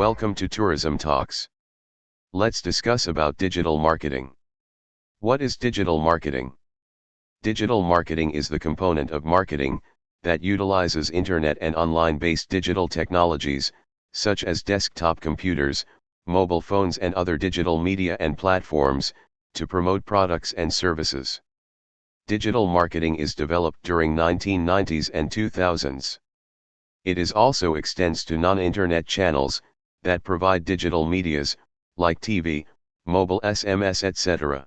Welcome to Tourism Talks. Let's discuss about digital marketing. What is digital marketing? Digital marketing is the component of marketing that utilizes internet and online-based digital technologies, such as desktop computers, mobile phones and other digital media and platforms, to promote products and services. Digital marketing is developed during 1990s and 2000s. It is also extends to non-internet channels that provide digital medias, like TV, mobile SMS etc.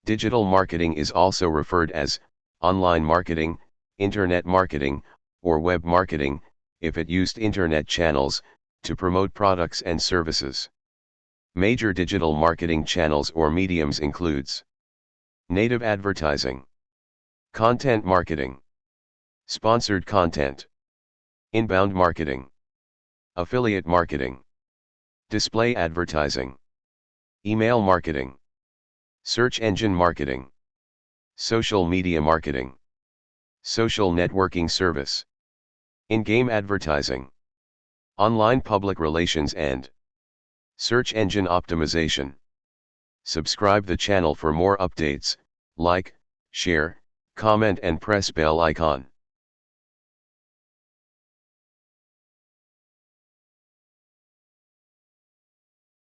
Digital marketing is also referred as online marketing, internet marketing, or web marketing, if it used internet channels to promote products and services. Major digital marketing channels or mediums includes native advertising, content marketing, sponsored content, inbound marketing, affiliate marketing, display advertising, email marketing, search engine marketing, social media marketing, social networking service, in-game advertising, online public relations and search engine optimization. Subscribe the channel for more updates, like, share, comment and press bell icon.